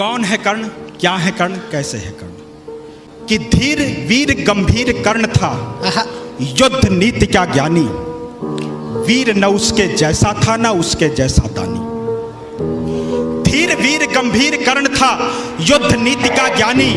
कौन है कर्ण, क्या है कर्ण, कैसे है कर्ण? कि धीर वीर गंभीर कर्ण था, युद्ध नीति का ज्ञानी। वीर न उसके जैसा था न उसके जैसा दानी। धीर वीर गंभीर कर्ण था, युद्ध नीति का ज्ञानी।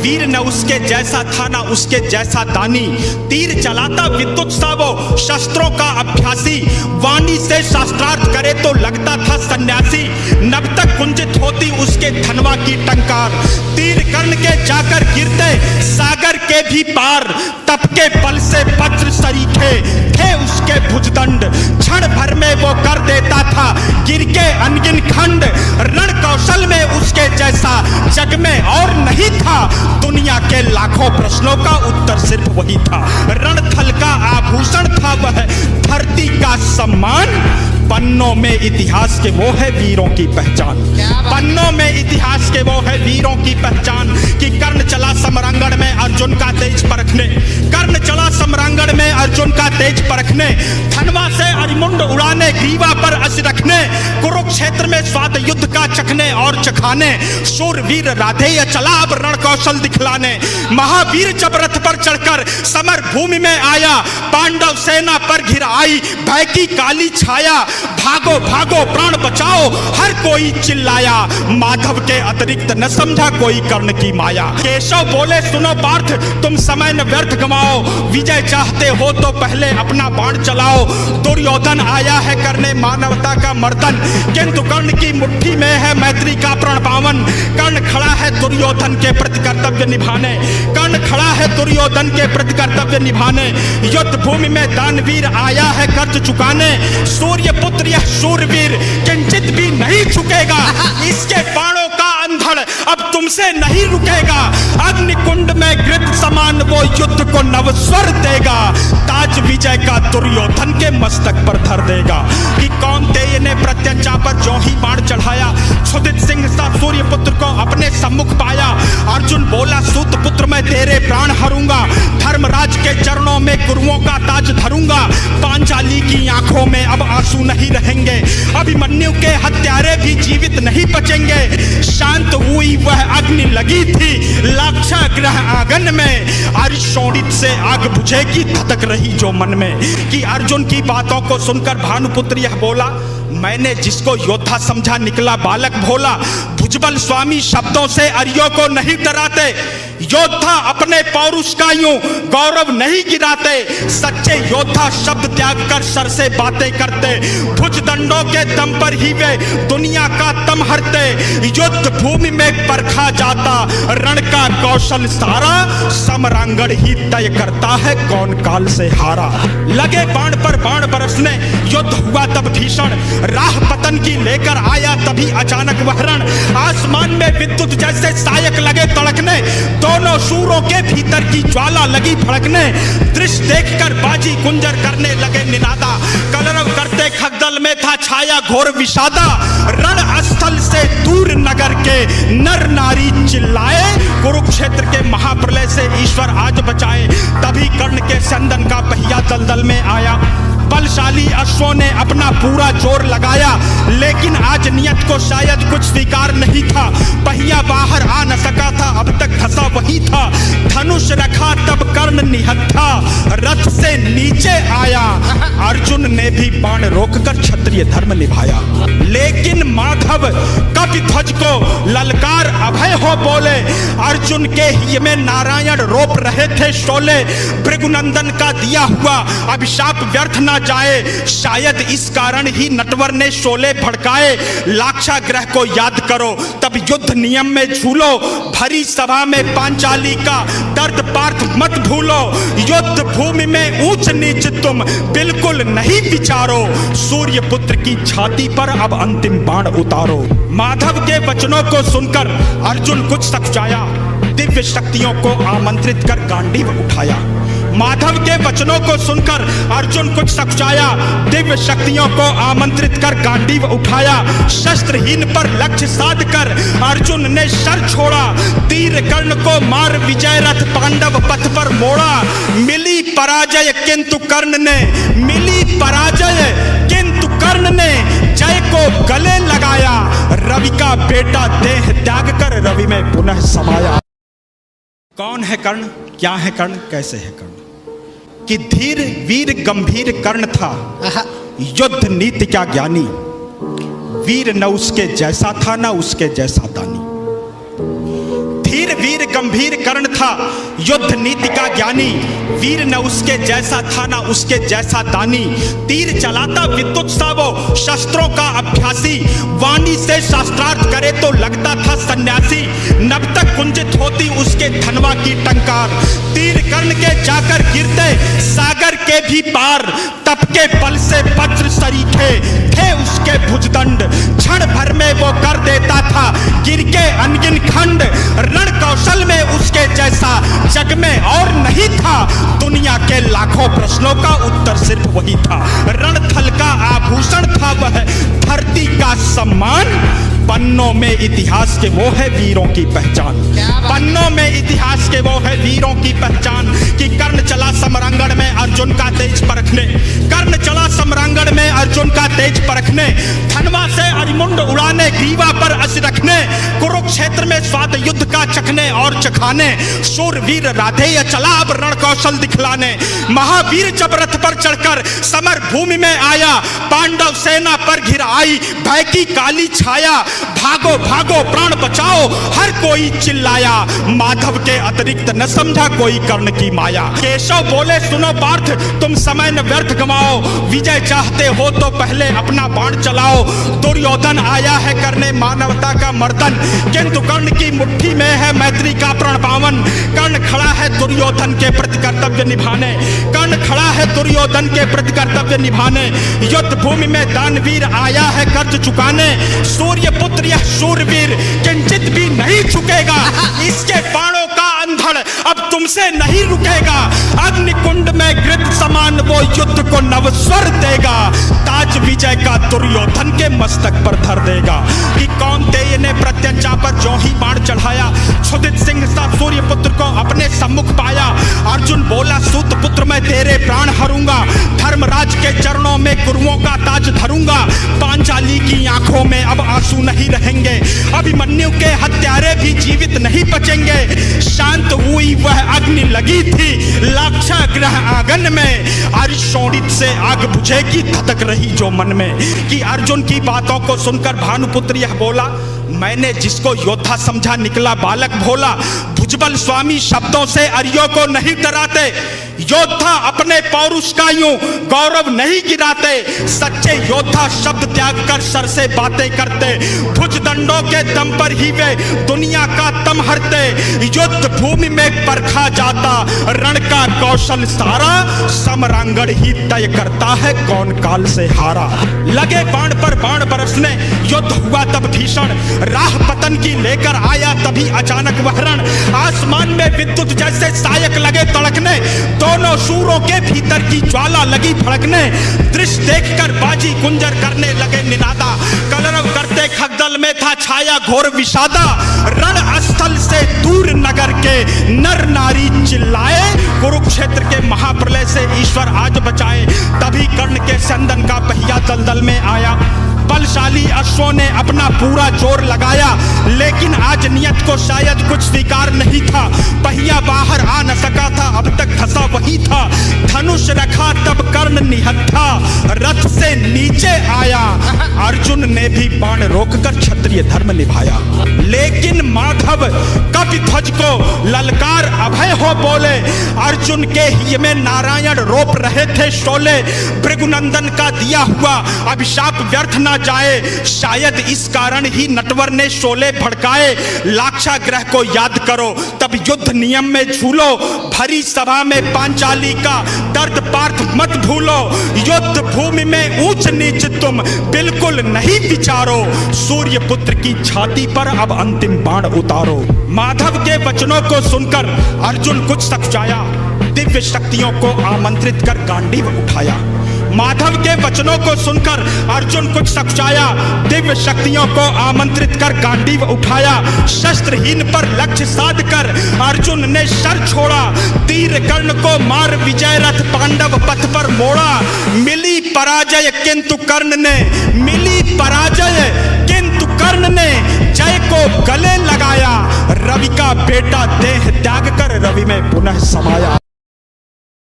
वीर न उसके जैसा था न उसके जैसा दानी। तीर चलाता विद्युत सा वो, शस्त्रों का अभ्यासी। वाणी से शास्त्रार्थ करे तो लगता था सन्यासी। नभ तक कुंजित होती उसके धनवा की टंकार। तीर कर्ण के जाकर गिरते सागर के भी पार। तप के बल से वज्र सरीखे थे उसके भुजदंड। क्षण भर में वो कर देता था गिर के अनगिन खंड। रण कौशल में उसके जैसा जग में और नहीं था। दुनिया के लाखों प्रश्नों का उत्तर सिर्फ वही था। रणथल का आभूषण था वह, धरती का सम्मान। पन्नों में इतिहास के वो है वीरों की पहचान। पन्नों में इतिहास के वो है वीरों की पहचान। कि कर्ण चला समरांगण में अर्जुन का तेज परखने। कर्ण चला समरांगण में अर्जुन का तेज परखने। धनवा से अरिमुंड उड़ाने, ग्रीवा पर अस रखने। कुरुक्षेत्र में स्वाद युद्ध का चखने और चखाने। शूरवीर राधेय चला अब रण कौशल दिखलाने। महावीर जब रथ पर चढ़कर समर भूमि में आया, पांडव सेना पर घिर आई भय की काली छाया। भागो भागो प्राण बचाओ हर कोई चिल्लाया। माधव के अतिरिक्त न समझा कोई कर्ण की माया। केशव बोले सुनो पार्थ, तुम समय न व्यर्थ गवाओ। विजय चाहते हो तो पहले अपना बाण चलाओ। दुर्योधन आया है करने मानवता का मर्दन, किंतु कर्ण की मुट्ठी में है मैत्री का प्रण पावन। कर्ण खड़ा है दुर्योधन के प्रति कर्तव्य निभाने। कर्ण खड़ा है दुर्योधन के प्रति कर्तव्य निभाने। युद्ध भूमि में दानवीर आया है कर्ज चुकाने। सूर्य पुत्र यह शूरवीर किंचित भी नहीं झुकेगा। इसके बाणों का अंधड़ अब तुमसे नहीं रुकेगा। अग्निकुंड में घृत समान वो युद्ध को नवस्वर देगा। ताज विजय का दुर्योधन के मस्तक पर धर देगा। कि कौन्तेय ने प्रत्यंचा पर जो ही बाण चढ़ाया, क्षुधित सिंह सा सूर्य पुत्र को अपने सम्मुख पाया। अर्जुन बोला सूत पुत्र मैं तेरे प्राण हरूंगा। धर्मराज के चरणों में गुरुओं का ताज धरूंगा। पांचाली की आंखों में अब आंसू नहीं रहेंगे। अभिमन्यु के हत्यारे भी जीवित नहीं बचेंगे। शांत हुई वह अग्नि लगी थी लाक्षा ग्रह आंगन में। अरिशोणित से आग बुझेगी धधक रही जो मन में। कि अर्जुन की बातों को सुनकर भानुपुत्र यह बोला, मैंने जिसको योद्धा समझा निकला बालक भोला। भुजबल स्वामी शब्दों से अरियों को नहीं डराते। योद्धा अपने पौरुष का यूं गौरव नहीं गिराते। सच्चे योद्धा शब्द त्याग कर सर से बातें करते। भुजदंडों के दम पर ही वे दुनिया का तम हरते। युद्ध भूमि में परखा जाता रण का कौशल सारा। समरांगण ही तय करता है कौन काल से हारा। लगे बाण पर बाण बरसने, युद्ध हुआ तब भीषण। राह पतन की लेकर आया तभी अचानक वह रण। आसमान में विद्युत जैसे सायक लगे तड़कने। दोनों शूरों के भीतर की ज्वाला लगी भड़कने। दृश्य देखकर बाजी गुंजर करने लगे निनादा। कलरव करते खगदल में था छाया घोर विषादा। रण स्थल से दूर नगर के नर नारी चिल्लाए। कुरुक्षेत्र के महाप्रलय से ईश्वर आज बचाए। तभी कर्ण के संदन का पहिया दलदल में आया। बलशाली अश्वों ने अपना पूरा जोर लगाया, लेकिन आज नियत को शायद कुछ स्वीकार नहीं था। पहिया बाहर आ न सका था, अब तक फंसा वही था। धनुष रखा तब कर्ण निहत्था, रथ से नीचे आया। अर्जुन ने भी बाण रोककर क्षत्रिय धर्म निभाया। लेकिन माधव कपिध्वज को ललकार अभय हो बोले। अर्जुन के हिय में नारायण रोप रहे थे शोले। भृगुनंदन का दिया हुआ अभिशाप व्यर्थ ना जाए। शायद इस कारण ही नटवर ने शोले भड़काए। लाक्षा ग्रह को याद करो तब युद्ध नियम में झूलो। भरी सभा में पांचाली का दर्द पार्थ मत भूलो। युद्ध भूमि में ऊंच नीच तुम बिल्कुल नहीं विचारो। सूर्य पुत्र की छाती पर अब अंतिम बाण उतारो। माधव के वचनों को सुनकर अर्जुन कुछ सकुचाया। दिव्य शक्तियों को आमंत्रित कर गांडीव उठाया। माधव के वचनों को सुनकर अर्जुन कुछ सकुचाया। दिव्य शक्तियों को आमंत्रित कर गांडीव उठाया। शस्त्रहीन पर लक्ष्य साध कर अर्जुन ने शर छोड़ा। तीर कर्ण को मार विजय रथ पांडव पथ पर मोड़ा। मिली पराजय किंतु कर्ण ने, मिली पराजय किंतु कर्ण ने जय को गले लगाया। रवि का बेटा देह त्याग कर पृथ्वी में पुनः समाया। कौन है कर्ण, क्या है कर्ण, कैसे है कर्ण? कि धीर वीर गंभीर कर्ण था, युद्ध नीति क्या ज्ञानी। वीर न उसके जैसा था न उसके जैसा दानी। धीर वीर गंभीर कर्ण था, युद्ध नीति का ज्ञानी। वीर न उसके जैसा था न उसके जैसा दानी। तीर चलाता विद्युत सा वो, शस्त्रों का अभ्यासी। वाणी से शास्त्रार्थ करे तो लगता था सन्यासी। नभ तक कुंजित होती उसके धनवा की टंकार। तीर कर्ण के जाकर गिरते सागर के भी पार। तप के बल से वज्र सरीखे थे उसके भुजदंड। क्षण भर में वो कर देता था गिर के अनगिन खंड। रण कौशल में उसके जैसा जग में और नहीं था। दुनिया के लाखों प्रश्नों का उत्तर सिर्फ वही था। रणथल का आभूषण था वह, धरती का सम्मान। पन्नों में इतिहास के वो है वीरों की पहचान। पन्नों में इतिहास के वो है वीरों की पहचान। कि कर्ण चला समरांगण में अर्जुन का तेज परखने। कर्ण चला समरांगण में अर्जुन का तेज परखने। धनवा से अरिमुंड उड़ाने, ग्रीवा पर अस रखने। कुरुक्षेत्र में स्वाद युद्ध का चखने और चखाने। शूरवीर राधेय चला अब रण कौशल दिखलाने। महावीर जब रथ पर चढ़कर समर भूमि में आया। पांडव सेना पर घिर आई भय की काली छाया। भागो भागो प्राण बचाओ हर कोई चिल्लाया। माधव के अतिरिक्त न समझा कोई कर्ण की माया। केशव बोले सुनो पार्थ तुम समय न व्यर्थ गवाओ। विजय चाहते हो तो पहले अपना बाण चलाओ। दुर्योधन आया है करने मानवता का मर्दन। किंतु कर्ण की मुट्ठी में है मैत्री का प्रण पावन। कर्ण खड़ा है दुर्योधन के प्रति कर्तव्य निभाने। कर्ण खड़ा है दुर्योधन के प्रति कर्तव्य निभाने। युद्ध भूमि में दानवीर आया है कर्ज चुकाने। सूर्य पुत्र यह शूरवीर किंचित भी नहीं झुकेगा। इसके बाणों का अंधड़ अब तुमसे नहीं रुकेगा। अग्निकुंड में घृत समान वो युद्ध को नवस्वर देगा। ताज विजय का दुर्योधन के मस्तक पर धर देगा। कि कौन्तेय ने प्रत्यंचा पर जो ही बाण चढ़ाया। क्षुधित सिंह सा सूर्य पुत्र को अपने सम्मुख पाया। अर्जुन बोला सूत पुत्र मैं तेरे प्राण हरूंगा। धर्मराज के चरणों में गुरुओं का ताज धरूंगा। पांचाली की आंखों में अब आंसू नहीं रहेंगे। अभिमन्यु के हत्यारे भी जीवित नहीं बचेंगे। शांत हुई वह अग्नि लगी थी लाक्षागृह आंगन में। अरिशोणित से आग बुझेगी धधक रही जो मन में। कि अर्जुन की बातों को सुनकर भानुपुत्र यह बोला मैंने जिसको योद्धा समझा निकला बालक भोला। भुजबल स्वामी शब्दों से अरियों को नहीं डराते। योद्धा अपने पौरुष का यूं गौरव नहीं गिराते। सच्चे योद्धा शब्द त्याग कर सर से बातें करते। भुजदंडों के दम पर ही वे दुनिया का तम हरते। युद्ध भूमि में परखा जाता रण का कौशल सारा। समरांगण ही तय करता है कौन काल से हारा। लगे बाण पर बाण बरसने युद्ध हुआ तब भीषण। राह पतन की लेकर आया तभी अचानक वह रण। आसमान में विद्युत जैसे सायक लगे तड़कने। दोनों शूरों के भीतर की ज्वाला लगी भड़कने। दृश्य देखकर बाजी गुंजर करने लगे निनादा। कलरव करते खगदल में था छाया घोर विषादा। रण स्थल से दूर नगर के नर नारी चिल्लाए। कुरुक्षेत्र के महाप्रलय से ईश्वर आज बचाए। तभी कर्ण के चंदन का पहिया दलदल में आया। बलशाली अश्वों ने अपना पूरा जोर लगाया। लेकिन आज नियत को शायद कुछ स्वीकार नहीं था। पहिया बाहर आ न सका था अब तक धसा वही था। धनुष रखा तब कर्ण निहत्था रथ से नीचे आया। अर्जुन ने भी बाण रोककर क्षत्रिय धर्म निभाया। लेकिन माधव कपिध्वज को ललकार अभय हो बोले। अर्जुन के हिय में नारायण रोप रहे थे शोले। भृगुनंदन का दिया हुआ अभिशाप व्यर्थ न जाए। शायद इस कारण ही नटवर ने शोले भड़काए। लाक्षागृह को याद करो तब युद्ध नियम में झूलो। भरी सभा में पांचाली का दर्द पार्थ मत भूलो। युद्ध भूमि में ऊंच नीच तुम बिल्कुल नहीं विचारो। सूर्य पुत्र की छाती पर अब अंतिम बाण उतारो। माधव के वचनों को सुनकर अर्जुन कुछ सकुचाया। दिव्य शक्तियों को आमंत्रित कर गांडीव उठाया। माधव के वचनों को सुनकर अर्जुन कुछ सकुचाया। दिव्य शक्तियों को आमंत्रित कर गांडीव उठाया। शस्त्रहीन पर लक्ष्य साध कर अर्जुन ने शर छोड़ा। तीर कर्ण को मार विजय रथ पांडव पथ पर मोड़ा। मिली पराजय किंतु कर्ण ने, मिली पराजय किंतु कर्ण ने जय को गले लगाया। का बेटा देह त्याग कर रवि में पुनः समाया।